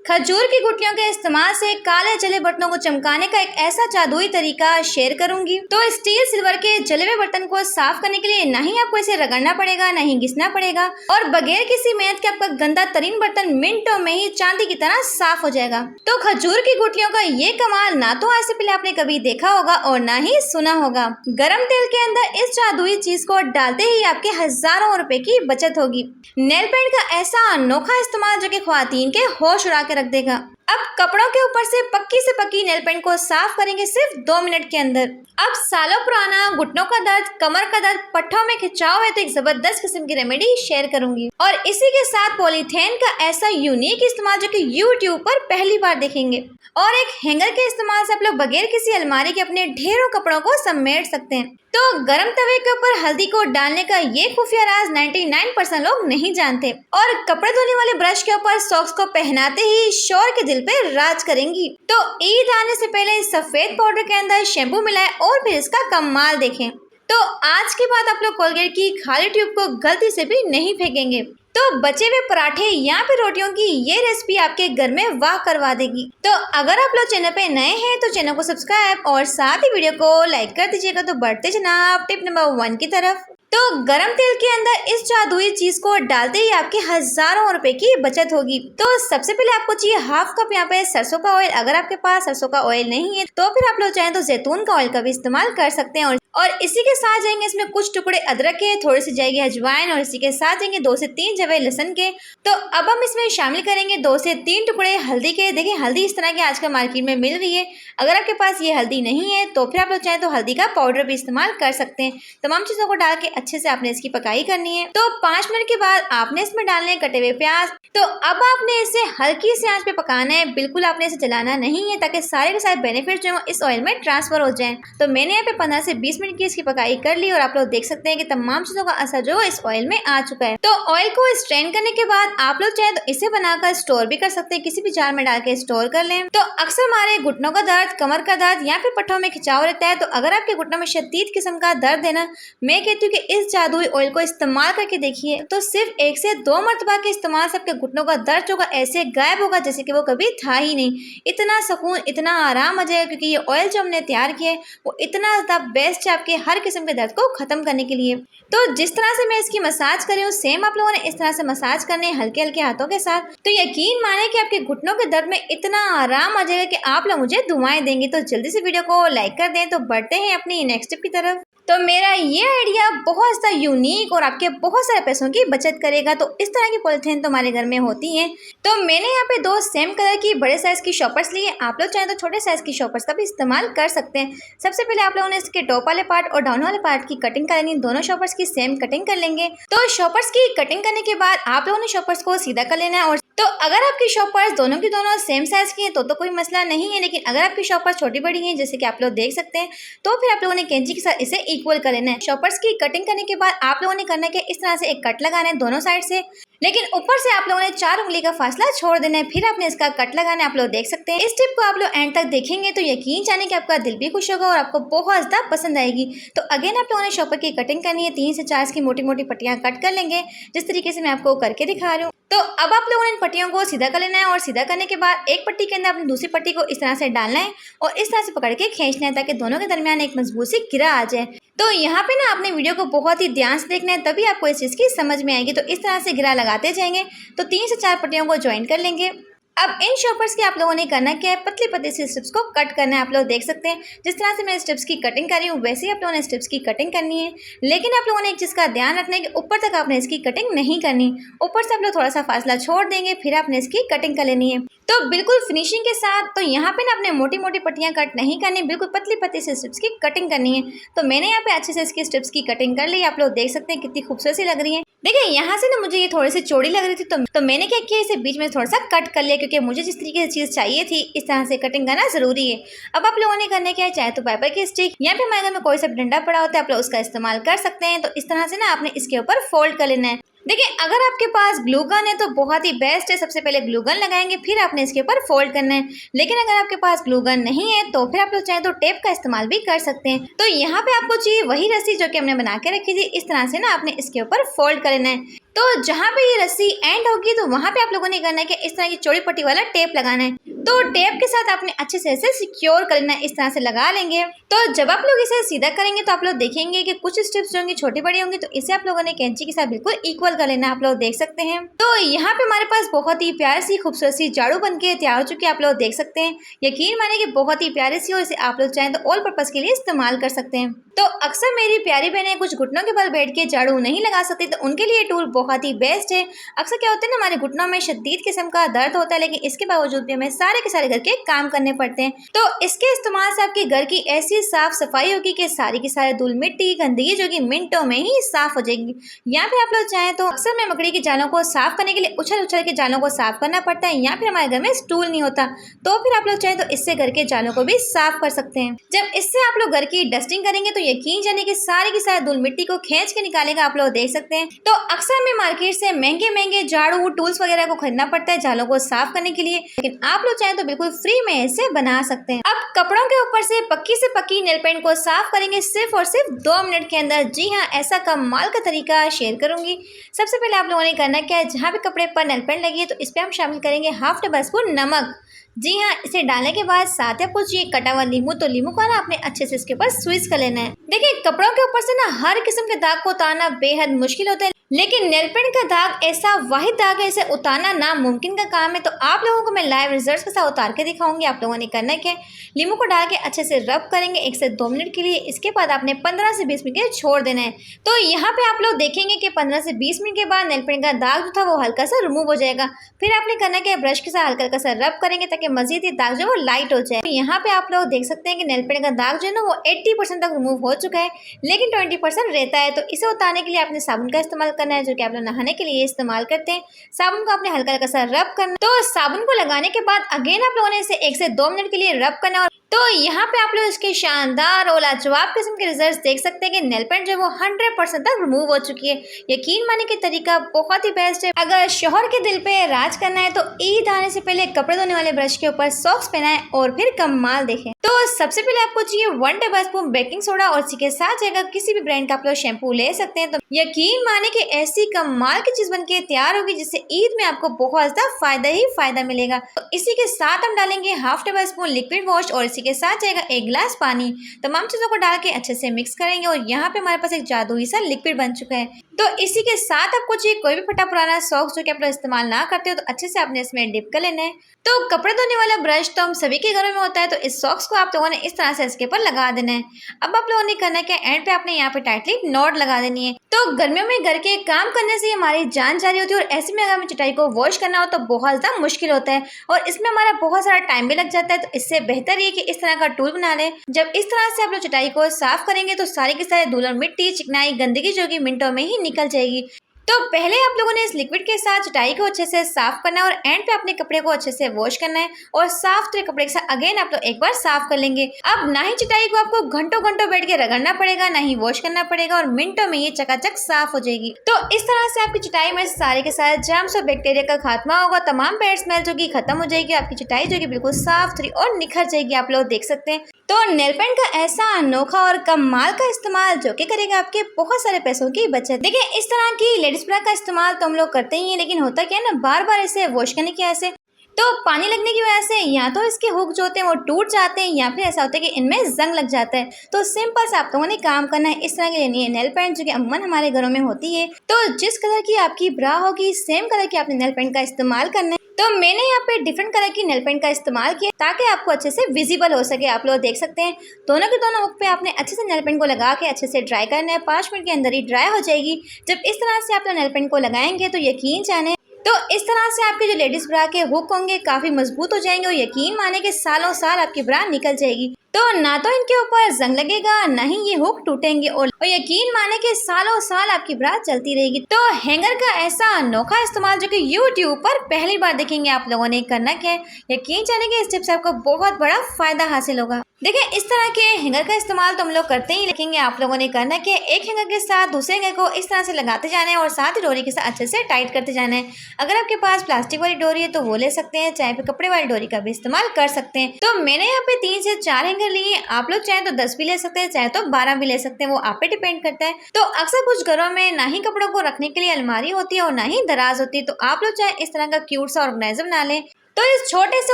खजूर की गुठलियों के इस्तेमाल से काले जले बर्तनों को चमकाने का एक ऐसा जादुई तरीका शेयर करूंगी। तो स्टील सिल्वर के जले हुए बर्तन को साफ करने के लिए ना ही आपको इसे रगड़ना पड़ेगा, ना ही घिसना पड़ेगा और बगैर किसी मेहनत के आपका गंदा तरीन बर्तन मिनटों में ही चांदी की तरह साफ हो जाएगा। तो खजूर की गुठलियों का ये कमाल ना तो आज से पहले आपने कभी देखा होगा और ना ही सुना होगा। गरम तेल के अंदर इस जादुई चीज को डालते ही आपके हजारों रुपए की बचत होगी। नेल पेंट का ऐसा अनोखा इस्तेमाल जो कि ख्वातीन के होश उड़ा के रख देगा। अब कपड़ों के ऊपर से पक्की नेल पेंट को साफ करेंगे सिर्फ 2 मिनट के अंदर। अब सालों पुराना घुटनों का दर्द, कमर का दर्द, पट्टों में खिंचाव है तो एक जबरदस्त किस्म की रेमेडी शेयर करूंगी और इसी के साथ पॉलीथेन का ऐसा यूनिक इस्तेमाल जो कि यूट्यूब पर पहली बार देखेंगे और एक हैंगर के इस्तेमाल से आप लोग बगैर किसी अलमारी के अपने ढेरों कपड़ों को समेट सकते हैं। तो गरम तवे के ऊपर हल्दी को डालने का ये खुफिया राज 99% लोग नहीं जानते और कपड़े धोने वाले ब्रश के ऊपर सॉक्स को पहनाते ही शोर के दिल पे राज करेंगी। तो ईद आने से पहले सफेद पाउडर के अंदर शैम्पू मिलाएं और फिर इसका कमाल देखें। तो आज के बाद आप लोग कोलगेट की खाली ट्यूब को गलती से भी नहीं फेंकेंगे। तो बचे हुए पराठे या फिर रोटियों की ये रेसिपी आपके घर में वाह करवा देगी। तो अगर आप लोग चैनल पे नए हैं तो चैनल को सब्सक्राइब और साथ ही वीडियो को लाइक कर दीजिएगा। तो बढ़ते जनाब टिप नंबर 1 की तरफ। तो गरम तेल के अंदर इस जादुई चीज को डालते ही आपके हजारों रुपए की बचत होगी। तो सबसे पहले आपको चाहिए हाफ कप यहाँ पे सरसों का ऑयल। अगर आपके पास सरसों का ऑयल नहीं है तो फिर आप लोग चाहें तो जैतून का ऑयल का भी इस्तेमाल कर सकते हैं। और इसी के साथ जाएंगे इसमें कुछ टुकड़े अदरक के, थोड़ी सी जाएगी अजवाइन और इसी के साथ जाएंगे 2 से 3 जवे लहसुन के। तो अब हम इसमें शामिल करेंगे 2 से 3 टुकड़े हल्दी के। देखिए हल्दी इस तरह की आजकल मार्केट में मिल रही है। अगर आपके पास ये हल्दी नहीं है तो फिर आप लोग चाहें तो हल्दी का पाउडर भी इस्तेमाल कर सकते हैं। तमाम चीजों को डाल के अच्छे से आपने इसकी पकाई करनी है। तो 5 मिनट के बाद आपने इसमें डालने हैं कटे हुए प्याज। तो अब आपने इसे हल्की सी आंच पे पकाना है, बिल्कुल आपने इसे जलाना नहीं है ताकि सारे के सारे बेनिफिट जो है इस ऑयल में ट्रांसफर हो जाएं। तो मैंने यहाँ पे 15 से 20 मिनट की इसकी पकाई कर ली और आप लोग देख सकते हैं कि तमाम चीजों का असर जो इस ऑयल में आ चुका है। तो ऑयल को स्ट्रेन करने के बाद आप लोग चाहे तो इसे बनाकर स्टोर भी कर सकते हैं, किसी भी जार में डाल के स्टोर कर लें। तो अक्सर हमारे घुटनों का दर्द, कमर का दर्द या फिर पट्टों में खिंचाव रहता है। तो अगर आपके घुटनों में शदीद किस्म का दर्द है ना, मैं कहती हूँ कि इस जादुई ऑयल को इस्तेमाल करके देखिए। तो सिर्फ 1 से 2 मरतबा के इस्तेमाल से आपके घुटनों का दर्द होगा ऐसे गायब होगा जैसे कि वो कभी था ही नहीं। इतना सुकून, इतना आराम आ जाएगा क्योंकि ये ऑयल जो हमने तैयार किया है वो इतना ज्यादा बेस्ट है आपके हर किस्म के दर्द को खत्म करने के लिए। तो जिस तरह से मैं इसकी मसाज कर रही हूँ सेम आप लोगों ने इस तरह से मसाज करने हल्के हल्के हाथों के साथ। तो यकीन माने कि आपके घुटनों के दर्द में इतना आराम आ जाएगा कि आप लोग मुझे दुआएं देंगे। तो जल्दी से वीडियो को लाइक कर दें। तो बढ़ते हैं अपनी नेक्स्ट टिप की तरफ। तो मेरा ये आइडिया बहुत सा यूनिक और आपके बहुत सारे पैसों की बचत करेगा। तो इस तरह की पॉलिथीन तो हमारे घर में होती हैं। तो मैंने यहाँ पे 2 सेम कलर की बड़े साइज की शॉपर्स लिए। आप लोग चाहें तो छोटे साइज की शॉपर्स का भी इस्तेमाल कर सकते हैं। सबसे पहले आप लोगों ने इसके टॉप वाले पार्ट और डाउन वाले पार्ट की कटिंग कर लेनी। दोनों शॉपर्स की सेम कटिंग कर लेंगे। तो शॉपर्स की कटिंग करने के बाद आप लोगों ने शॉपर्स को सीधा कर लेना है। और तो अगर आपकी शॉपर्स दोनों की दोनों सेम साइज की हैं तो कोई मसला नहीं है, लेकिन अगर आपकी शॉपर्स छोटी बड़ी हैं जैसे कि आप लोग देख सकते हैं तो फिर आप लोगों ने कैंची के साथ इसे इक्वल कर लेना है। शॉपर्स की कटिंग करने के बाद आप लोगों ने करना है इस तरह से एक कट लगाना है दोनों साइड से, लेकिन ऊपर से आप लोगों ने 4 उंगली का फासला छोड़ देना है। फिर आपने इसका कट लगाना है। आप लोग देख सकते हैं। इस टिप को आप लोग एंड तक देखेंगे तो यकीन जाने कि आपका दिल भी खुश होगा और आपको बहुत ज्यादा पसंद आएगी। तो अगेन आप लोगों ने शॉपर की कटिंग करनी है। 3 से 4 इसकी मोटी मोटी पट्टियां कट कर लेंगे जिस तरीके से मैं आपको करके दिखा रही हूँ। तो अब आप लोगों ने इन पट्टियों को सीधा कर लेना है और सीधा करने के बाद एक पट्टी के अंदर अपनी दूसरी पट्टी को इस तरह से डालना है और इस तरह से पकड़ के खींचना है ताकि दोनों के दरमियान एक मजबूत सी गिरा आ जाए। तो यहाँ पे ना आपने वीडियो को बहुत ही ध्यान से देखना है तभी आपको इस चीज़ की समझ में आएगी। तो इस तरह से गिरा लगाते जाएंगे तो 3 से 4 पट्टियों को ज्वाइन कर लेंगे। अब इन शॉपर्स की आप लोगों ने करना क्या है, पतली पतली से स्ट्रिप्स को कट करना है। आप लोग देख सकते हैं जिस तरह से मैं स्ट्रिप्स की कटिंग कर रही हूँ वैसे ही आप लोगों ने स्ट्रिप्स की कटिंग करनी है। लेकिन आप लोगों ने एक चीज़ का ध्यान रखना है कि ऊपर तक आपने इसकी कटिंग नहीं करनी। ऊपर से आप लोग थोड़ा सा फासला छोड़ देंगे फिर आपने इसकी कटिंग कर लेनी है। तो बिल्कुल फिनिशिंग के साथ। तो यहाँ पे ना आपने मोटी मोटी पट्टियाँ कट नहीं करनी, बिल्कुल पतली पतली से स्ट्रिप्स की कटिंग करनी है। तो मैंने यहाँ पे अच्छे से इसकी स्ट्रिप्स की कटिंग कर ली। आप लोग देख सकते हैं कितनी खूबसूरत सी लग रही है। देखिए यहाँ से ना मुझे ये थोड़ी सी चौड़ी लग रही थी तो मैंने क्या किया, इसे बीच में थोड़ा सा कट कर लिया क्योंकि मुझे जिस तरीके से चीज़ चाहिए थी इस तरह से कटिंग करना जरूरी है। अब आप लोगों ने करना क्या है, चाहे तो पेपर की स्टिक या फिर हमारे घर में कोई सा डंडा पड़ा होता है आप लोग उसका इस्तेमाल कर सकते हैं। तो इस तरह से ना आपने इसके ऊपर फोल्ड कर लेना है। देखिए, अगर आपके पास ग्लू गन है तो बहुत ही बेस्ट है। सबसे पहले ग्लू गन लगाएंगे, फिर आपने इसके ऊपर फोल्ड करना है। लेकिन अगर आपके पास ग्लू गन नहीं है तो फिर आप लोग चाहें तो टेप का इस्तेमाल भी कर सकते हैं। तो यहाँ पे आपको चाहिए वही रस्सी जो कि हमने बना के रखी थी। इस तरह से ना आपने इसके ऊपर फोल्ड कर लेना है। तो जहाँ पे ये रस्सी एंड होगी तो वहाँ पे आप लोगों ने करना है कि इस तरह की चौड़ी पट्टी वाला टेप लगाना है। तो टेप के साथ आपने अच्छे से इसे सिक्योर कर लेना है, इस तरह से लगा लेंगे। तो जब आप लोग इसे सीधा करेंगे तो आप लोग देखेंगे कि कुछ स्टेप्स जो होंगी छोटी बड़ी होंगी, तो इसे आप लोगों ने कैंची के साथ बिल्कुल इक्वल कर लेना, आप लोग देख सकते हैं। तो यहाँ पे हमारे पास बहुत ही प्यारी सी खूबसूरत सी झाड़ू बन के तैयार हो चुकी है, आप लोग देख सकते हैं। यकीन माने कि बहुत ही प्यारी सी, और इसे आप लोग चाहें तो ऑल पर्पज के लिए इस्तेमाल कर सकते हैं। तो अक्सर मेरी प्यारी बहनें कुछ घुटनों के बल बैठ के झाड़ू नहीं लगा सकती, तो उनके लिए टूल बहुत ही बेस्ट है। अक्सर क्या होता है ना, हमारे घुटनों में शदीद किस्म का दर्द होता है, लेकिन इसके बावजूद भी हमें सारे के सारे घर के काम करने पड़ते हैं। तो इसके इस्तेमाल से आपके घर की ऐसी साफ सफाई होगी कि सारी की सारी धूल मिट्टी गंदगी जो कि मिनटों में ही साफ हो जाएगी। यहाँ पे आप लोग चाहें तो अक्सर में मकड़ी के जालों को साफ करने के लिए उछल उछल के जालों को साफ करना पड़ता है, या फिर हमारे घर में स्टूल नहीं होता, तो फिर आप लोग चाहें तो इससे घर के जालों को भी साफ कर सकते हैं। जब इससे आप लोग घर की डस्टिंग करेंगे तो यकीन जाने कि सारी की सारी धूल मिट्टी को खींच के निकालेगा, आप लोग देख सकते हैं। तो अक्सर में मार्केट से महंगे महंगे झाड़ू टूल्स वगैरह को खरीदना पड़ता है जालों को साफ करने के लिए, लेकिन आप लोग चाहें तो बिल्कुल फ्री में इसे बना सकते हैं। अब कपड़ों के ऊपर से पक्की नेल पेंट को साफ करेंगे सिर्फ और सिर्फ 2 मिनट के अंदर। जी हाँ, ऐसा कमाल का तरीका शेयर करूंगी। सबसे पहले आप लोगों ने करना क्या है, जहाँ भी कपड़े पर नेल पेंट लगी है तो इस पे हम शामिल करेंगे हाफ टेबल स्पून नमक। जी हाँ, इसे डालने के बाद साथ ही आपको चाहिए कटा हुआ नींबू, तो नींबू को ना आपने अच्छे से इसके ऊपर स्क्वीज कर लेना है। देखिए, कपड़ों के ऊपर से ना हर किस्म के दाग को उतारना बेहद मुश्किल होता है, लेकिन नेल पेंट का दाग ऐसा वाहिद दाग है, इसे उतारना नामुमकिन का काम है। तो आप लोगों को मैं लाइव रिजल्ट्स के साथ उतार के दिखाऊंगी। आप लोगों ने करना क्या है, नींबू को डाल के अच्छे से रब करेंगे 1 से 2 मिनट के लिए। इसके बाद आपने 15 से 20 मिनट के लिए छोड़ देना है। तो यहाँ पे आप लोग देखेंगे कि 15 से 20 मिनट के बाद नेल पेंट का दाग जो था वो हल्का सा रिमूव हो जाएगा। फिर आपने करना क्या है, ब्रश के साथ हल्का सा रब करेंगे ताकि मजीद ये दाग जो वो लाइट हो जाए। तो यहाँ पे आप लोग देख सकते हैं कि नेल पेंट का दाग जो है ना वो 80% तक रिमूव हो चुका है, लेकिन 20% रहता है। तो इसे उतारने के लिए आपने साबुन का इस्तेमाल करना है, जो कि आप लोग नहाने के लिए इस्तेमाल करते हैं। साबुन को आपने हल्का हल्का सा रब करना। तो साबुन को लगाने के बाद अगेन आप लोगों ने इसे 1 से 2 मिनट के लिए रब करना। और तो यहाँ पे आप लोग इसके शानदार और लाजवाब किस्म के रिजल्ट्स देख सकते हैं कि नेल पेंट जो वो 100% तक रिमूव हो चुकी है। यकीन माने कि तरीका बहुत ही बेस्ट है। अगर शोहर के दिल पे राज करना है तो ईद आने से पहले कपड़े धोने वाले ब्रश के ऊपर सॉक्स पहनाएं और फिर कमाल देखें। तो सबसे पहले आपको चाहिए 1 टेबल स्पून बेकिंग सोडा, और इसी के साथ अगर किसी भी ब्रांड का आप लोग शैम्पू ले सकते हैं। तो यकीन माने कि ऐसी कमाल की चीज बनके तैयार होगी जिससे ईद में आपको बहुत ज्यादा फायदा ही फायदा मिलेगा। तो इसी के साथ हम डालेंगे half table spoon liquid wash, और इसी के साथ जाएगा 1 गिलास पानी। तमाम चीजों को डाल के अच्छे से मिक्स करेंगे, और यहाँ पे हमारे पास एक जादुई सा लिक्विड बन चुका है। तो इसी के साथ आपको चाहिए कोई भी फटा पुराना सॉक्स जो कि आप लोग इस्तेमाल ना करते हो, तो अच्छे से आपने इसमें डिप कर लेना है। तो कपड़े धोने वाला ब्रश तो हम सभी के घरों में होता है, तो इस सॉक्स को आप लोगों ने इस तरह से इसके ऊपर लगा देना है। अब आप लोगों ने करना क्या, एंड पे आपने यहाँ पे टाइटली नॉट लगा देनी है। तो गर्मियों में घर के काम करने से हमारी जान जा रही होती है, और ऐसे में अगर हमें चटाई को वॉश करना हो तो बहुत ज्यादा मुश्किल होता है, और इसमें हमारा बहुत सारा टाइम भी लग जाता है। तो इससे बेहतर ये कि इस तरह का टूल बना लें। जब इस तरह से आप लोग चटाई को साफ करेंगे तो सारे के सारे धूल और मिट्टी चिकनाई गंदगी जो कि मिनटों में ही निकल जाएगी। तो पहले आप लोगों ने इस लिक्विड के साथ चटाई को अच्छे से साफ करना है, और एंड पे अपने कपड़े को अच्छे से वॉश करना है, और साफ सुथरे कपड़े के साथ अगेन आप लोग एक बार साफ कर लेंगे। अब ना ही चटाई को आपको घंटों घंटों बैठ के रगड़ना पड़ेगा, ना ही वॉश करना पड़ेगा, और मिनटों में ये चकाचक साफ हो जाएगी। तो इस तरह से आपकी चटाई में सारे के सारे जर्म्स और बैक्टीरिया का खात्मा होगा, तमाम बैड स्मेल जो कि खत्म हो जाएगी, आपकी चटाई जो कि बिल्कुल साफ सुथरी और निखर जाएगी, आप लोग देख सकते हैं। तो नेल पेंट का ऐसा अनोखा और कमाल का इस्तेमाल जो कि करेगा आपके बहुत सारे पैसों की बचत। देखिए, इस तरह की लेडीज ब्रा का इस्तेमाल तो हम लोग करते ही हैं, लेकिन होता क्या है ना, बार बार इसे वॉश करने की वजह से, तो पानी लगने की वजह से या तो इसके हुक जो होते हैं वो टूट जाते हैं, या फिर ऐसा होता है कि इनमें जंग लग जाता है। तो सिंपल सा आप लोगों ने काम करना है, इस तरह की लेनी है नेल पेंट जो कि अमूमन हमारे घरों में होती है। तो जिस कलर की आपकी ब्रा होगी सेम कलर की आपने नेल पेंट का इस्तेमाल करना है। तो मैंने यहाँ पे डिफरेंट कलर की नेल पेंट का इस्तेमाल किया ताकि आपको अच्छे से विजिबल हो सके। आप लोग देख सकते हैं दोनों के दोनों हुक पे आपने अच्छे से नेल पेंट को लगा के अच्छे से ड्राई करना है। 5 मिनट के अंदर ही ड्राई हो जाएगी। जब इस तरह से आप नेल पेंट को लगाएंगे तो यकीन जाने, तो इस तरह से आपके जो लेडीज ब्रा के हुक होंगे काफी मजबूत हो जाएंगे, और यकीन माने कि सालों साल आपकी ब्रा निकल जाएगी। तो ना तो इनके ऊपर जंग लगेगा, ना ही ये हुक टूटेंगे और यकीन माने कि सालों साल आपकी बारात चलती रहेगी। तो हैंगर का ऐसा अनोखा इस्तेमाल जो कि यूट्यूब पर पहली बार देखेंगे आप लोगों ने, करना क्या है, यकीन जाने कि इस टिप से आपको बहुत बड़ा फायदा हासिल होगा। देखिए, इस तरह के हैंगर का इस्तेमाल तो हम लोग करते ही देखेंगे। आप लोगों ने करना कि एक हैंगर के साथ दूसरे हैंगर को इस तरह से लगाते जाना है और साथ ही डोरी के साथ अच्छे से टाइट करते जाना है। अगर आपके पास प्लास्टिक वाली डोरी है तो वो ले सकते हैं, चाहे फिर कपड़े वाली डोरी का भी इस्तेमाल कर सकते हैं। तो मैंने यहाँ पे 3 से 4 हैंगर लिए, आप लोग चाहे तो 10 भी ले सकते हैं, चाहे तो 12 भी ले सकते हैं, वो आप पे डिपेंड करता है। तो अक्सर कुछ घरों में ना ही कपड़ों को रखने के लिए अलमारी होती है और ना ही दराज होती है, तो आप लोग चाहे इस तरह का क्यूट सा ऑर्गेनाइजर बना लें। तो इस छोटे से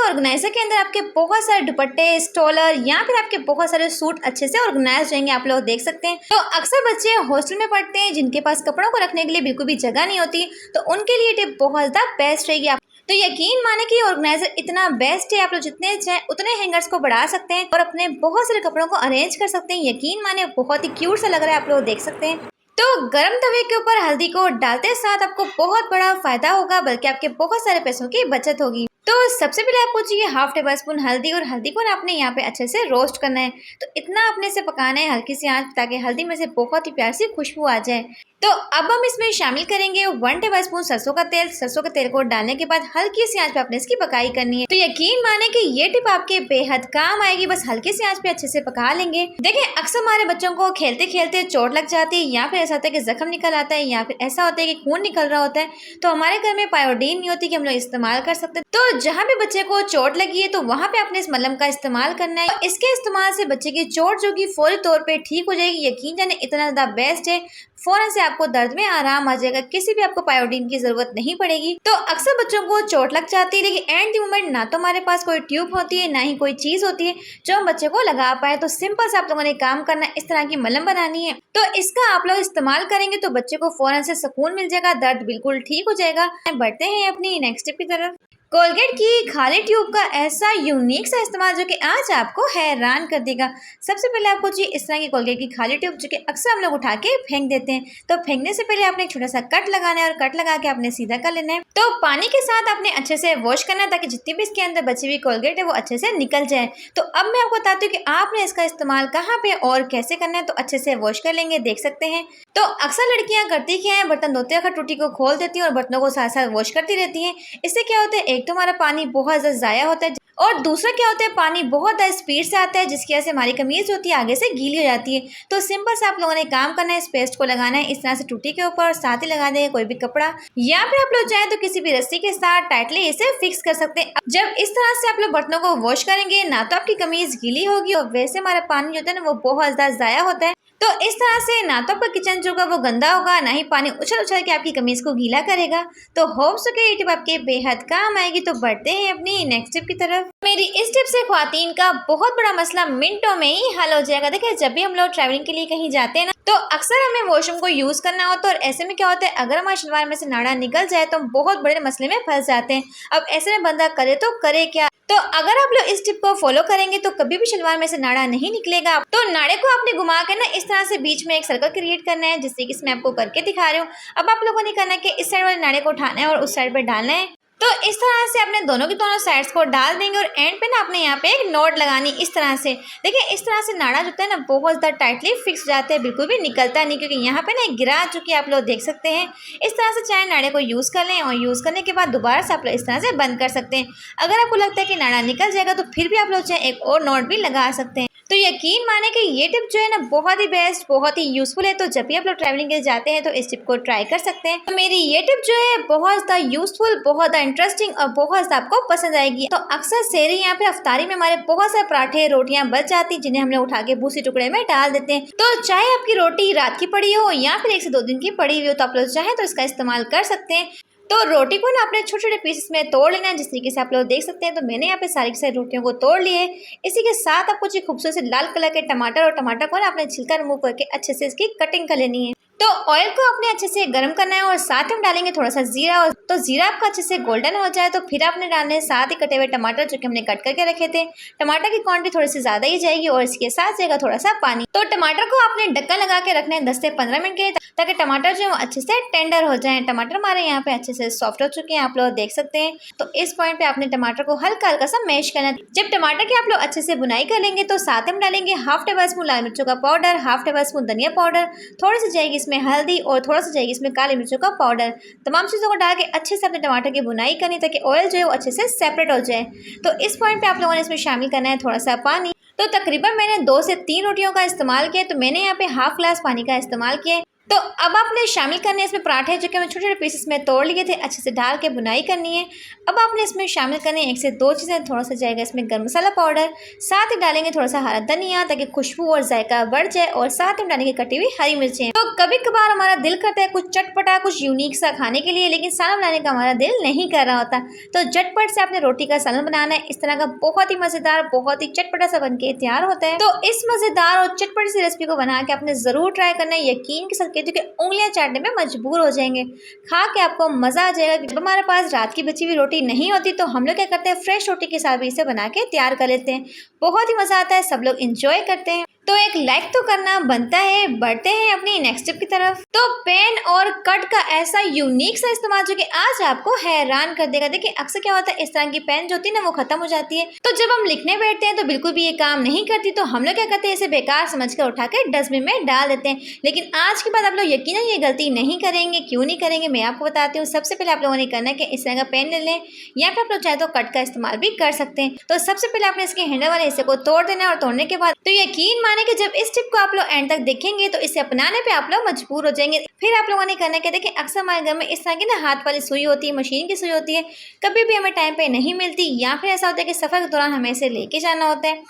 ऑर्गेनाइजर के अंदर आपके बहुत सारे दुपट्टे, स्टॉलर या फिर आपके बहुत सारे सूट अच्छे से ऑर्गेनाइज रहेंगे, आप लोग देख सकते हैं। तो अक्सर बच्चे हॉस्टल में पढ़ते हैं जिनके पास कपड़ों को रखने के लिए बिल्कुल भी जगह नहीं होती, तो उनके लिए टिप बहुत ज़्यादा बेस्ट रहेगी। तो यकीन माने कि ऑर्गेनाइजर इतना बेस्ट है, आप लोग जितने चाहे उतने हैंगर्स को बढ़ा सकते हैं और अपने बहुत सारे कपड़ों को अरेंज कर सकते हैं। यकीन माने बहुत ही क्यूट सा लग रहा है, आप लोग देख सकते हैं। तो गरम तवे के ऊपर हल्दी को डालते साथ आपको बहुत बड़ा फायदा होगा, बल्कि आपके बहुत सारे पैसों की बचत होगी। तो सबसे पहले आपको चाहिए हाफ टेबल स्पून हल्दी, और हल्दी को ना आपने यहाँ पे अच्छे से रोस्ट करना है। तो इतना अपने से पकाना है हल्की सी आंच, ताकि हल्दी में से बहुत ही प्यारी सी खुशबू आ जाए। तो अब हम इसमें शामिल करेंगे 1 टेबल स्पून सरसों का तेल। सरसों के तेल को डालने के बाद हल्की सी आंच पे आपने इसकी पकाई करनी है। तो यकीन माने कि ये टिप आपके बेहद काम आएगी, बस हल्की सी आंच पे अच्छे से पका लेंगे। देखिए, अक्सर हमारे बच्चों को खेलते खेलते चोट लग जाती है, या फिर ऐसा होता है कि जख्म निकल आता है, या फिर ऐसा होता है कि खून निकल रहा होता है। तो हमारे घर में पायोडीन नहीं होती कि हम लोग इस्तेमाल कर सकते। तो जहाँ भी बच्चे को चोट लगी है तो वहाँ पे आपने इस मलहम का इस्तेमाल करना है। इसके इस्तेमाल से बच्चे की चोट जो कि फौरी तौर पे ठीक हो जाएगी। यकीन जाने इतना ज़्यादा बेस्ट है, फौरन से आपको दर्द में आराम आ जाएगा, किसी भी आपको पायोडीन की जरूरत नहीं पड़ेगी। तो अक्सर बच्चों को चोट लग जाती है, लेकिन एंड द मोमेंट ना तो हमारे पास कोई ट्यूब होती है, ना ही कोई चीज होती है जो हम बच्चे को लगा पाए। तो सिंपल से आप लोगों ने काम करना है, इस तरह की मलहम बनानी है। तो इसका आप लोग इस्तेमाल करेंगे तो बच्चे को फौरन से सुकून मिल जाएगा, दर्द बिल्कुल ठीक हो जाएगा। बढ़ते हैं अपनी नेक्स्ट टिप की तरफ। कोलगेट की खाली ट्यूब का ऐसा यूनिक सा इस्तेमाल जो कि आज आपको हैरान कर देगा। सबसे पहले आपको चाहिए इस तरह की कोलगेट की खाली ट्यूब, जो कि अक्सर हम लोग उठा के फेंक देते हैं। तो फेंकने से पहले आपने एक छोटा सा कट लगाना है, और कट लगा के आपने सीधा कर लेना है। तो पानी के साथ आपने अच्छे से वॉश करना है, ताकि जितनी भी इसके अंदर बची हुई कोलगेट है वो अच्छे से निकल जाए। तो अब मैं आपको बताती हूँ कि आपने इसका इस्तेमाल कहाँ पे और कैसे करना है। तो अच्छे से वॉश कर लेंगे, देख सकते हैं। तो अक्सर लड़कियां करती क्या है, बर्तन धोते वक्त टूटी को खोल देती हैं और बर्तनों को साथ साथ वॉश करती रहती हैं। इससे क्या होता है, एक तो हमारा पानी बहुत ज़्यादा ज़ाया होता है, और दूसरा क्या होता है, पानी बहुत ज़्यादा स्पीड से आता है, जिसकी वजह से हमारी कमीज होती है आगे से गीली हो जाती है। तो सिंपल से आप लोगों ने काम करना है, इस पेस्ट को लगाना है इस तरह से टूटी के ऊपर, और साथ ही लगा देंगे कोई भी कपड़ा, या फिर आप लोग चाहें तो किसी भी रस्सी के साथ टाइटली इसे फिक्स कर सकते हैं। जब इस तरह से आप लोग बर्तनों को वॉश करेंगे, ना तो आपकी कमीज गीली होगी, और वैसे हमारा पानी जो होता है ना वो बहुत ज़्यादा ज़ाया होता है। तो इस तरह से ना तो आपका किचन जो होगा वो गंदा होगा, ना ही पानी उछल उछल के आपकी कमीज को गीला करेगा। तो होप्स कि ये टिप आपके बेहद काम आएगी। तो बढ़ते हैं अपनी नेक्स्ट टिप की तरफ। मेरी इस टिप से ख्वातीन का बहुत बड़ा मसला मिनटों में ही हल हो जाएगा। देखिए, जब भी हम लोग ट्रैवलिंग के लिए कहीं जाते हैं ना, तो अक्सर हमें वॉशरूम को यूज करना होता है, और ऐसे में क्या होता है, अगर हमारे शलवार में से नाड़ा निकल जाए तो हम बहुत बड़े मसले में फंस जाते हैं। अब ऐसे में बंदा करे तो करे क्या। तो अगर आप लोग इस टिप को फॉलो करेंगे तो कभी भी शलवार में से नाड़ा नहीं निकलेगा। तो नाड़े को आपने घुमा कर ना इस तरह से बीच में एक सर्कल क्रिएट करना है, जिससे कि इसमें आपको करके दिखा रही हूँ। अब आप लोगों ने करना है कि इस साइड वाले नाड़े को उठाना है और उस साइड पे डालना है। तो इस तरह से आपने दोनों की दोनों साइड्स को डाल देंगे, और एंड पे ना आपने यहाँ पे एक नॉट लगानी इस तरह से। देखिए, इस तरह से नाड़ा जो होता है ना बहुत ज़्यादा टाइटली फिक्स जाते हैं, बिल्कुल भी निकलता नहीं, क्योंकि यहाँ पे ना एक गिरा चुकी आप लोग देख सकते हैं। इस तरह से चाहे नाड़े को यूज़ कर लें, और यूज़ करने के बाद दोबारा से आप लोग इस तरह से बंद कर सकते हैं। अगर आपको लगता है कि नाड़ा निकल जाएगा तो फिर भी आप लोग चाहे एक और नॉट भी लगा सकते हैं। तो यकीन माने कि ये टिप जो है ना बहुत ही बेस्ट, बहुत ही यूजफुल है। तो जब भी आप लोग ट्रैवलिंग के लिए जाते हैं तो इस टिप को ट्राई कर सकते हैं। तो मेरी ये टिप जो है बहुत ज़्यादा यूजफुल, बहुत ज़्यादा इंटरेस्टिंग और बहुत ज़्यादा आपको पसंद आएगी। तो अक्सर सेहरी या फिर अफ्तारी में हमारे बहुत सारे पराठे रोटियां बच जाती, जिन्हें हम लोग उठा के भूसी टुकड़े में डाल देते हैं। तो चाहे आपकी रोटी रात की पड़ी हो या फिर 1 से 2 दिन की पड़ी हुई हो, तो आप लोग चाहें तो इसका इस्तेमाल कर सकते हैं। तो रोटी को ना अपने छोटे छोटे पीसेस में तोड़ लेना है, जिस तरीके से आप लोग देख सकते हैं। तो मैंने यहाँ पे सारी की सारी रोटियों को तोड़ लिए। इसी के साथ आपको खूबसूरत से लाल कलर के टमाटर, और टमाटर को ना अपने छिलका रिमूव करके अच्छे से इसकी कटिंग कर लेनी है। तो ऑयल को आपने अच्छे से गर्म करना है और साथ में डालेंगे थोड़ा सा जीरा। और तो जीरा आपका अच्छे से गोल्डन हो जाए तो फिर आपने डालने साथ ही कटे हुए टमाटर जो कि हमने कट करके रखे थे। टमाटर की क्वांटिटी थोड़ी सी ज़्यादा ही जाएगी और इसके साथ जाएगा थोड़ा सा पानी। तो टमाटर को आपने ढक्कन लगा के रखना है 10 से 15 मिनट के लिए, ताकि टमाटर जो है अच्छे से टेंडर हो जाए। टमाटर हमारे यहाँ पे अच्छे से सॉफ्ट हो चुके हैं, आप लोग देख सकते हैं। तो इस पॉइंट पे आपने टमाटर को हल्का हल्का सा मैश करना है। जब टमाटर की आप लोग अच्छे से बुनाई कर लेंगे तो साथ में डालेंगे हाफ टेबल स्पून लाल मिर्चों का पाउडर, हाफ टेबल स्पून धनिया पाउडर, थोड़ी सी जाएगी इसमें हल्दी और थोड़ा सा जाएगी इसमें काली मिर्चों का पाउडर। तमाम चीज़ों को डाल के अच्छे से अपने टमाटर की बुनाई करनी ताकि ऑयल जो है वो अच्छे से सेपरेट हो जाए। तो इस पॉइंट पे आप लोगों ने इसमें शामिल करना है थोड़ा सा पानी। तो तकरीबन मैंने 2 से 3 रोटियों का इस्तेमाल किया, तो मैंने यहाँ पे हाफ ग्लास पानी का इस्तेमाल किया है। तो अब आपने शामिल करने हैं इसमें पराठे जो कि मैं छोटे छोटे पीसेस में तोड़ लिए थे, अच्छे से डाल के बुनाई करनी है। अब आपने इसमें शामिल करने 1 से 2 चीज़ें, थोड़ा सा जाएगा इसमें गर्म मसाला पाउडर, साथ ही डालेंगे थोड़ा सा हरा धनिया ताकि खुशबू और जायका बढ़ जाए, और साथ ही डालेंगे कटी हुई हरी मिर्चें। तो कभी कभार हमारा दिल करता है कुछ चटपटा, कुछ यूनिक सा खाने के लिए, लेकिन सालन बनाने का हमारा दिल नहीं कर रहा होता। तो झटपट से आपने रोटी का सालन बनाना है। इस तरह का बहुत ही मज़ेदार, बहुत ही चटपटा सा बन के तैयार होता है। तो इस मज़ेदार और चटपटी सी रेसिपी को बना के आपने ज़रूर ट्राई करना है। यकीन के साथ कहती हूँ कि उंगलियां चाटने में मजबूर हो जाएंगे, खा के आपको मजा आ जाएगा। जब हमारे पास रात की बची हुई रोटी नहीं होती तो हम लोग क्या करते हैं, फ्रेश रोटी के साथ भी इसे बना के तैयार कर लेते हैं। बहुत ही मजा आता है, सब लोग इंजॉय करते हैं। तो एक लाइक तो करना बनता है। बढ़ते हैं अपनी नेक्स्ट टिप की तरफ। तो पेन और कट का ऐसा यूनिक सा इस्तेमाल जो कि आज आपको हैरान कर देगा। देखिए अक्सर क्या होता है, इस तरह की पेन जो होती है ना वो खत्म हो जाती है, तो जब हम लिखने बैठते हैं तो बिल्कुल भी ये काम नहीं करती। तो हम लोग क्या करते हैं, इसे बेकार समझ कर उठा के डस्टबिन में डाल देते हैं। लेकिन आज के बाद आप लोग यकीनन ये गलती नहीं करेंगे। क्यों नहीं करेंगे मैं आपको बताती हूँ। सबसे पहले आप लोगों ने करना है कि इस तरह का पेन ले लें, या फिर आप लोग चाहे तो कट का इस्तेमाल भी कर सकते हैं। तो सबसे पहले आपने इसके हैंडल वाले हिस्से को तोड़ देना है, और तोड़ने के बाद तो यकीन माने कि जब इस टिप को आप लोग एंड तक देखेंगे तो इसे अपनाने पे आप लोग मजबूर हो जाएंगे। फिर आप लोगों ने करना है कि देखिए अक्सर हमारे घर में इस तरह की ना हाथ वाली सुई होती है, मशीन की सुई होती है, कभी भी हमें टाइम पे नहीं मिलती, या फिर ऐसा होता है कि सफर के दौरान हमें इसे लेके जाना होता है।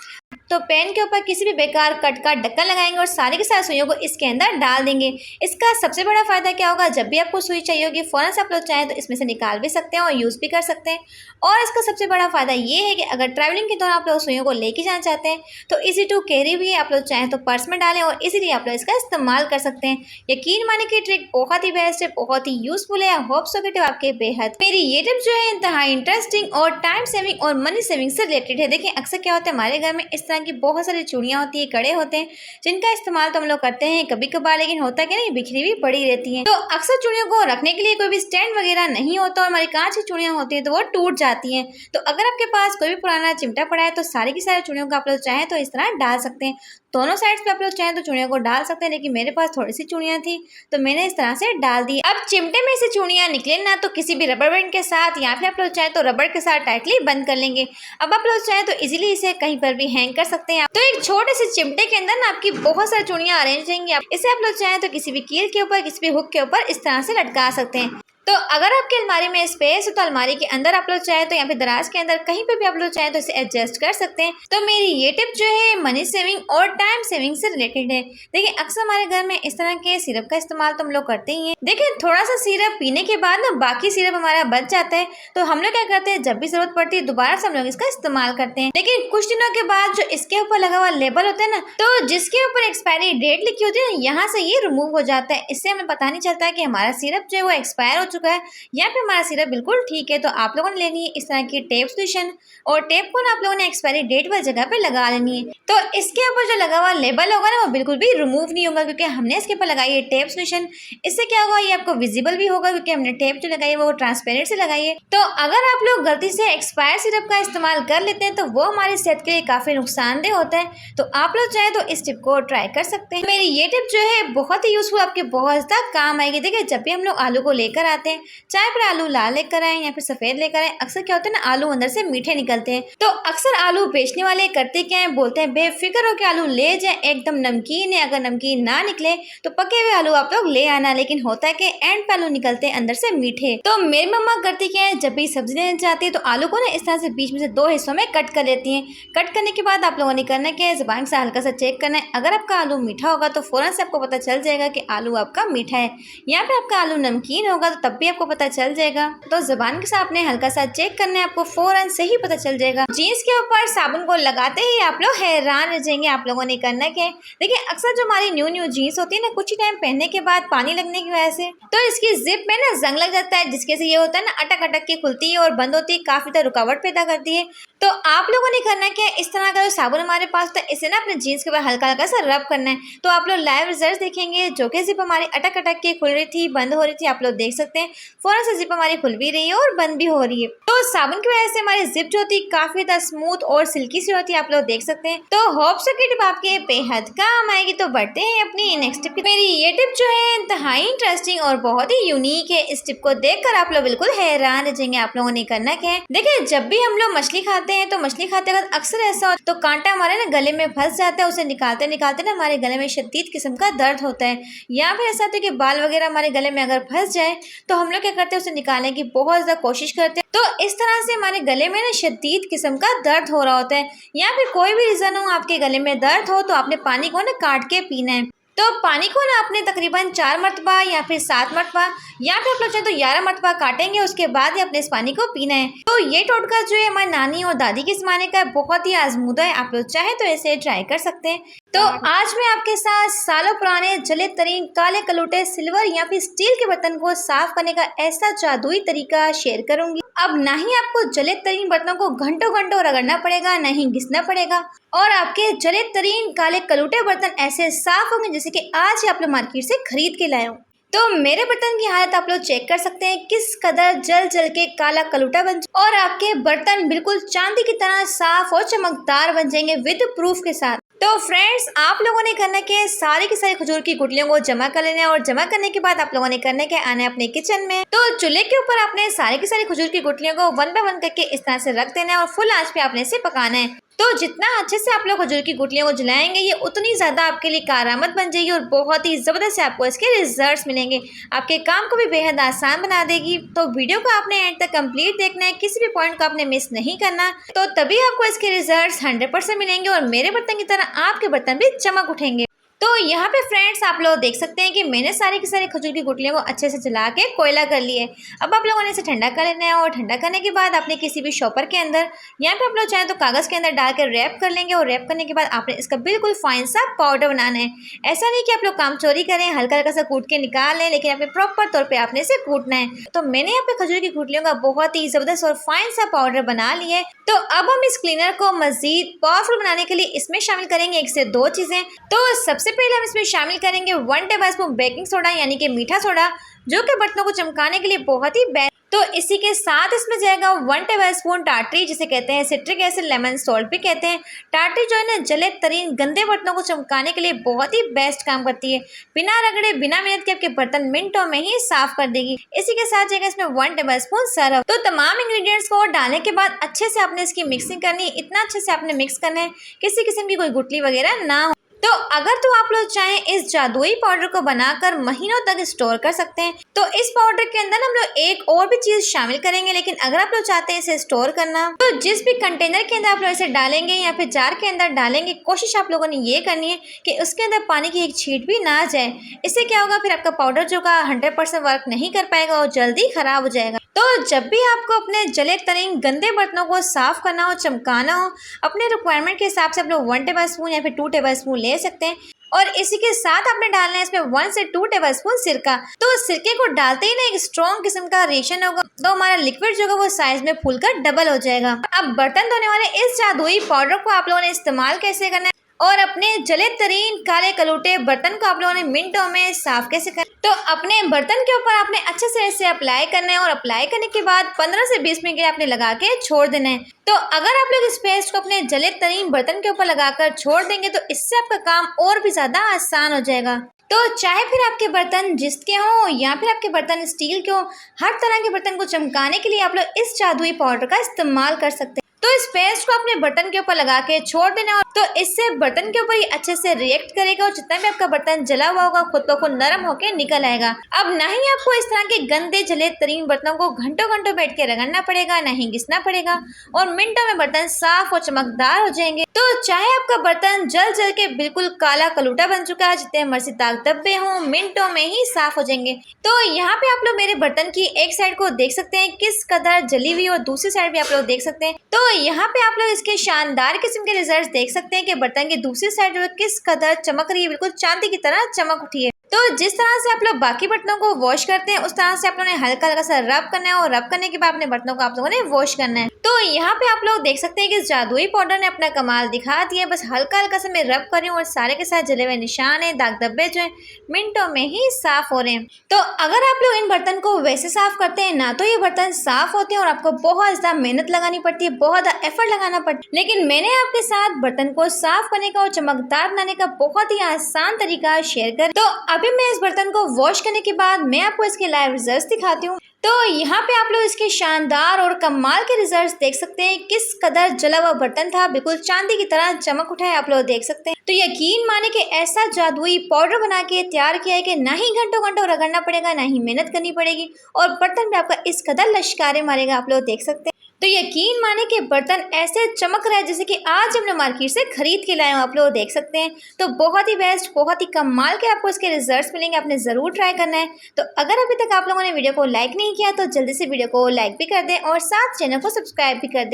तो पेन के ऊपर किसी भी बेकार कट का ढक्कन लगाएंगे और सारी की सारी सुइयों को इसके अंदर डाल देंगे। इसका सबसे बड़ा फायदा क्या होगा, जब भी आपको सुई चाहिए होगी फौरन से आप लोग चाहें तो इसमें से निकाल भी सकते हैं और यूज़ भी कर सकते हैं। और इसका सबसे बड़ा फायदा ये है कि अगर ट्रैवलिंग के दौरान आप लोग सुइयों को लेके जाना चाहते हैं तो इजी टू कैरी भी है। आप लोग चाहें तो पर्स में डालें और इजीली आप लोग इसका इस्तेमाल कर सकते हैं। यकीन माने की ट्रिक बहुत ही बेस्ट है, बहुत ही यूजफुल है। होप सो कि टिप आपके बेहद। मेरी ये टिप जो है इंतहा इंटरेस्टिंग और टाइम सेविंग और मनी सेविंग से रिलेटेड है। देखिए अक्सर क्या होता है, हमारे घर में इस तरह की बहुत सारी चूड़ियाँ होती है, कड़े होते हैं, जिनका इस्तेमाल तो हम लोग करते हैं कभी कभार, लेकिन होता क्या नहीं, बिखरी हुई पड़ी रहती हैं। तो अक्सर चूड़ियों को रखने के लिए कोई भी स्टैंड वगैरह नहीं होता और हमारी कांच की चूड़ियाँ होती हैं तो वो टूट जाती हैं। तो अगर आपके पास कोई भी पुराना चिमटा पड़ा है तो सारी की सारी चूड़ियों को आप लोग चाहें तो इस तरह डाल सकते हैं। दोनों साइड्स पे आप लोग चाहें तो चूड़ियों को डाल सकते हैं, लेकिन मेरे पास थोड़ी सी चूड़ियाँ थी तो मैंने इस तरह से डाल दी। अब चिमटे में से चूड़ियाँ निकले ना तो किसी भी रबर बैंड के साथ या फिर आप लोग चाहें तो रबर के साथ टाइटली बंद कर लेंगे। अब आप लोग चाहें तो इजीली इसे कहीं पर भी हैंग कर सकते हैं। तो एक छोटे से चिमटे के अंदर ना आपकी बहुत सारी चूड़ियाँ अरेंज रहेंगी। इसे आप लोग चाहें तो किसी भी कील के ऊपर, किसी भी हुक के ऊपर इस तरह से लटका सकते हैं। तो अगर आपकी अलमारी में स्पेस है तो अलमारी के अंदर आप लोग चाहे तो या फिर दराज के अंदर कहीं पे भी आप लोग चाहे तो इसे एडजस्ट कर सकते हैं। तो मेरी ये टिप जो है मनी सेविंग और टाइम सेविंग से रिलेटेड है। देखिए अक्सर हमारे घर में इस तरह के सिरप का इस्तेमाल तो हम लोग करते ही हैं। देखिए थोड़ा सा सिरप पीने के बाद ना बाकी सिरप हमारा बच जाता है, तो हम लोग क्या करते हैं, जब भी जरूरत पड़ती है दोबारा से हम लोग इसका इस्तेमाल करते हैं। लेकिन कुछ दिनों के बाद जो इसके ऊपर लगा हुआ लेबल होता है ना, तो जिसके ऊपर एक्सपायरी डेट लिखी होती है ना, यहाँ से ये रिमूव हो जाता है। इससे हमें पता नहीं चलता है कि हमारा सिरप जो है वो एक्सपायर हो चुका है या फिर हमारा सिरप बिल्कुल ठीक है। तो आप लोगों ने लेनी है इस तरह की टेप सोल्यूशन, और टेप को ना आप लोगों ने एक्सपायरी डेट वाली जगह पे लगा लेनी है। तो इसके ऊपर जो लगा हुआ लेबल होगा ना वो बिल्कुल भी रिमूव नहीं होगा, क्योंकि हमने इसके ऊपर लगाई है टेप सोल्यूशन। इससे क्या होगा, ये आपको विजिबल भी होगा क्योंकि हमने टेप जो लगाई है वो ट्रांसपेरेंट से लगाई है। तो अगर आप लोग गलती से एक्सपायर सिरप का इस्तेमाल कर लेते हैं तो वो हमारी सेहत के लिए काफी नुकसानदेह होता है। तो आप लोग चाहे तो इस टिप को ट्राई कर सकते हैं। मेरी ये टिप जो है बहुत ही यूजफुल, आपके बहुत ज्यादा काम आएगी। देखिए जब भी हम लोग आलू को लेकर आते हैं, चाहे फिर आलू लाल लेकर आए या फिर सफेद लेकर आए, अक्सर क्या होता है ना, आलू अंदर से मीठे निकलते हैं। तो अक्सर आलू बेचने वाले करते क्या है, बोलते हैं बेफिक्र हो के आलू ले जाए, एकदम नमकीन है, अगर नमकीन ना निकले तो पके हुए आलू आप लोग ले आना। लेकिन होता है कि एंड पे आलू निकलते हैं अंदर से मीठे। तो मेरी मम्मा करती क्या है, जब भी सब्जी लेने जाती है तो आलू को ना इस तरह से बीच में से 2 हिस्सों में कट कर लेती हैं। कट करने के बाद आप लोगों ने करना क्या है, जुबान से हल्का सा चेक करना है। अगर आपका आलू मीठा होगा तो फौरन से आपको पता चल जाएगा कि आलू आपका मीठा है, या फिर आपका आलू नमकीन होगा तो तब तब भी आपको पता चल जाएगा। तो जुबान के सामने हल्का सा चेक करना है, आपको फौरन से ही पता चल जाएगा। जीन्स के ऊपर साबुन को लगाते ही आप लोग हैरान रह जाएंगे। आप लोगों ने करना क्या है, देखिए अक्सर जो हमारी न्यू जीन्स होती है ना, कुछ ही टाइम पहनने के बाद पानी लगने की वजह से तो इसकी जिप में ना जंग लग जाता है, जिसके से ये होता है ना अटक अटक के खुलती है और बंद होती है, काफी तरह रुकावट पैदा करती है। तो आप लोगों ने करना क्या है, इस तरह का जो साबुन हमारे पास होता है इसे ना अपने जीन्स के ऊपर हल्का हल्का सा रब करना है। तो आप लोग लाइव रिजल्ट देखेंगे, जो कि जिप हमारी अटक अटक के खुल रही थी, बंद हो रही थी, आप लोग देख सकते हैं फौरन से जिप हमारी खुल भी रही है और बंद भी हो रही है। तो साबुन की वजह से हमारी जिप जो होती है काफी ज्यादा स्मूथ और सिल्की सी होती है, आप लोग देख सकते हैं। तो होप सो की टिप आपके बेहद काम आएगी। तो बढ़ते हैं अपनी नेक्स्ट टिप। मेरी ये टिप जो है इंतहाई इंटरेस्टिंग और बहुत ही यूनिक है। इस टिप को देखकर आप लोग बिल्कुल हैरान रह जाएंगे। आप लोगों ने करना क्या है, देखिए जब भी हम लोग मछली खाते हैं तो मछली खाते वक्त अक्सर ऐसा होता है तो कांटा हमारे ना गले में फंस जाता है, उसे निकालते निकालते ना हमारे गले में शदीद किस्म का दर्द होता है। या फिर ऐसा होता है कि बाल वगैरह हमारे गले में अगर फंस जाए तो हम लोग क्या करते हैं, उसे निकालने की बहुत ज्यादा कोशिश करते हैं। तो इस तरह से हमारे गले में ना शदीद किस्म का दर्द हो रहा होता है, या फिर कोई भी रीजन हो आपके गले में दर्द हो, तो आपने पानी को ना काट के पीना है। तो पानी को ना आपने तकरीबन 4 मरतबा या फिर 7 मरतबा या फिर आप लोग चाहे तो 11 मरतबा काटेंगे, उसके बाद ही अपने इस पानी को पीना है। तो ये टोटका जो है हमारी नानी और दादी के ज़माने का बहुत ही आजमूदा है, आप लोग चाहे तो इसे ट्राई कर सकते हैं। तो आज मैं आपके साथ सालों पुराने जले तरीन काले कलूटे सिल्वर या फिर स्टील के बर्तन को साफ करने का ऐसा जादुई तरीका शेयर करूंगी। अब ना ही आपको जले तरीन बर्तनों को घंटों घंटों रगड़ना पड़ेगा, ना ही घिसना पड़ेगा, और आपके जले तरीन काले कलूटे बर्तन ऐसे साफ होंगे जैसे कि आज ही आप लोग मार्केट से खरीद के लाए हो। तो मेरे बर्तन की हालत आप लोग चेक कर सकते हैं, किस कदर जल जल के काला कलूटा बन और आपके बर्तन बिल्कुल चांदी की तरह साफ और चमकदार बन जाएंगे विद प्रूफ के साथ। तो फ्रेंड्स आप लोगों ने करना क्या है, सारी की सारी खजूर की गुठलियों को जमा कर लेना है, और जमा करने के बाद आप लोगों ने करना क्या है, आना है अपने किचन में। तो चूल्हे के ऊपर आपने सारी की सारी खजूर की गुठलियों को 1 बाय 1 करके इस तरह से रख देना है और फुल आंच पे आपने इसे पकाना है। तो जितना अच्छे से आप लोग खजूर की गुठलियों को जलाएंगे, ये उतनी ज़्यादा आपके लिए कारआमद बन जाएगी और बहुत ही ज़बरदस्त आपको इसके रिजल्ट्स मिलेंगे। आपके काम को भी बेहद आसान बना देगी। तो वीडियो को आपने एंड तक कंप्लीट देखना है, किसी भी पॉइंट को आपने मिस नहीं करना, तो तभी आपको इसके रिजल्ट्स 100% मिलेंगे और मेरे बर्तन की तरह आपके बर्तन भी चमक उठेंगे। तो यहाँ पे फ्रेंड्स आप लोग देख सकते हैं कि मैंने सारी की सारी खजूर की गुठलियों को अच्छे से जला के कोयला कर लिए। अब आप लोगों ने इसे ठंडा कर लेना है, और ठंडा करने के बाद आपने किसी भी शॉपर के अंदर या फिर आप लोग चाहें तो कागज़ के अंदर डाल कर रैप कर लेंगे, और रैप करने के बाद आपने इसका बिल्कुल फाइन सा पाउडर बनाना है। ऐसा नहीं कि आप लोग काम चोरी करें, हल्का हल्का सा कूट के निकाल लें, लेकिन आपने प्रॉपर तौर पर आपने इसे कूटना है। तो मैंने यहाँ पे खजूर की गुठलियों का बहुत ही ज़बरदस्त और फाइन सा पाउडर बना लिया है। तो अब हम इस क्लीनर को मजीद पावरफुल बनाने के लिए इसमें शामिल करेंगे 1 से 2 चीज़ें। तो सबसे पहले हम इसमें शामिल करेंगे 1 टेबलस्पून बेकिंग सोडा यानी कि मीठा सोडा, जो कि बर्तनों को चमकाने के लिए बहुत ही बेस्ट। तो इसी के साथ इसमें जाएगा 1 टेबलस्पून टाटरी, जिसे कहते हैं सिट्रिक एसिड, लेमन सॉल्ट भी कहते हैं। टाटरी जो है ना जले तरीन गंदे बर्तनों को चमकाने के लिए बहुत ही बेस्ट काम करती है, बिना रगड़े बिना मेहनत के आपके बर्तन मिनटों में ही साफ कर देगी। इसी के साथ जाएगा इसमें 1 टेबलस्पून सरफ। तो तमाम इंग्रेडिएंट्स को डालने के बाद अच्छे से आपने इसकी मिक्सिंग करनी है, इतना अच्छे से आपने मिक्स करना है किसी किस्म की कोई गुठली वगैरह ना हो। तो अगर तो आप लोग चाहें इस जादुई पाउडर को बनाकर महीनों तक स्टोर कर सकते हैं। तो इस पाउडर के अंदर हम लोग एक और भी चीज़ शामिल करेंगे, लेकिन अगर आप लोग चाहते हैं इसे स्टोर करना, तो जिस भी कंटेनर के अंदर आप लोग इसे डालेंगे या फिर जार के अंदर डालेंगे, कोशिश आप लोगों ने ये करनी है कि उसके अंदर पानी की एक छींट भी ना जाए। इससे क्या होगा, फिर आपका पाउडर जो का 100% वर्क नहीं कर पाएगा और जल्दी खराब हो जाएगा। तो जब भी आपको अपने जले तरीन गंदे बर्तनों को साफ करना हो, चमकाना हो, अपने रिक्वायरमेंट के हिसाब से आप लोग 1 टेबलस्पून या फिर 2 टेबलस्पून ले सकते हैं। और इसी के साथ आपने डालना है इसमें 1 से 2 टेबलस्पून सिरका। तो सिरके को डालते ही ना एक स्ट्रॉन्ग किस्म का रिएक्शन होगा, तो हमारा लिक्विड जो है वो साइज में फूलकर डबल हो जाएगा। अब बर्तन धोने वाले इस जादुई पाउडर को आप लोगों ने इस्तेमाल कैसे करना है और अपने जले तरीन काले कलूटे बर्तन को आप लोगों ने मिनटों में साफ कैसे करना, तो अपने बर्तन के ऊपर आपने अच्छे से इसे अप्लाई करना है, और अप्लाई करने के बाद 15 से 20 मिनट के लिए आपने लगा के छोड़ देना है। तो अगर आप लोग इस पेस्ट को अपने जले तरीन बर्तन के ऊपर लगाकर छोड़ देंगे, तो इससे आपका काम और भी ज़्यादा आसान हो जाएगा। तो चाहे फिर आपके बर्तन जिस्ट के हों या फिर आपके बर्तन स्टील के हों, हर तरह के बर्तन को चमकाने के लिए आप लोग इस जादुई पाउडर का इस्तेमाल कर सकते हैं। तो इस पेस्ट को अपने बर्तन के ऊपर लगा के छोड़ देना, तो इससे बर्तन के ऊपर ही अच्छे से रिएक्ट करेगा और जितना भी आपका बर्तन जला हुआ होगा खुद ब खुद नरम होकर निकल आएगा। अब ना ही आपको इस तरह के गंदे जले तरीन बर्तनों को घंटों घंटों बैठ के रगड़ना पड़ेगा, ना ही घिसना पड़ेगा और मिनटों में बर्तन साफ और चमकदार हो जाएंगे। तो चाहे आपका बर्तन जल जल के बिल्कुल काला कलूटा बन चुका है, जितने मर्जी दाग धब्बे हों, मिनटों में ही साफ हो जाएंगे। तो यहाँ पे आप लोग मेरे बर्तन की एक साइड को देख सकते हैं किस कदर जली हुई और दूसरी साइड भी आप लोग देख सकते हैं। तो यहाँ पे आप लोग इसके शानदार किस्म के रिजल्ट देख सकते हैं कि बर्तन की दूसरी साइड जो किस कदर चमक रही है, बिल्कुल चांदी की तरह चमक उठी है। तो जिस तरह से आप लोग बाकी बर्तनों को वॉश करते हैं उस तरह से आप लोगों ने हल्का हल्का सा रब करना है और रब करने के बाद अपने बर्तनों को आप लोगों ने वॉश करना है। तो यहाँ पे आप लोग देख सकते हैं कि जादुई पाउडर ने अपना कमाल दिखा दिया। बस हल्का हल्का से मैं रब कर रही हूँ और सारे के साथ जले हुए निशान है, दाग धब्बे जो है मिनटों में ही साफ हो रहे हैं। तो अगर आप लोग इन बर्तन को वैसे साफ करते हैं ना तो ये बर्तन साफ होते हैं और आपको बहुत ज्यादा मेहनत लगानी पड़ती है, बहुत ज्यादा एफर्ट लगाना पड़ता है। लेकिन मैंने आपके साथ बर्तन को साफ करने का और चमकदार बनाने का बहुत ही आसान तरीका शेयर कर। तो अभी मैं इस बर्तन को वॉश करने के बाद मैं आपको इसके लाइव रिजल्ट्स दिखाती हूँ। तो यहाँ पे आप लोग इसके शानदार और कमाल के रिजल्ट्स देख सकते हैं। किस कदर जला हुआ बर्तन था, बिल्कुल चांदी की तरह चमक उठा है, आप लोग देख सकते हैं। तो यकीन माने कि ऐसा जादुई पाउडर बना के तैयार किया है कि ना ही घंटों घंटों रगड़ना पड़ेगा, ना ही मेहनत करनी पड़ेगी और बर्तन भी आपका इस कदर लश्कारे मारेगा, आप लोग देख सकते हैं। तो यकीन माने कि बर्तन ऐसे चमक रहा है जैसे कि आज हमने मार्केट से खरीद के लाए हो, आप लोग देख सकते हैं। तो बहुत ही बेस्ट, बहुत ही कमाल के आपको इसके रिजल्ट्स मिलेंगे, आपने ज़रूर ट्राई करना है। तो अगर अभी तक आप लोगों ने वीडियो को लाइक नहीं किया तो जल्दी से वीडियो को लाइक भी कर दें और साथ चैनल को सब्सक्राइब भी कर दें।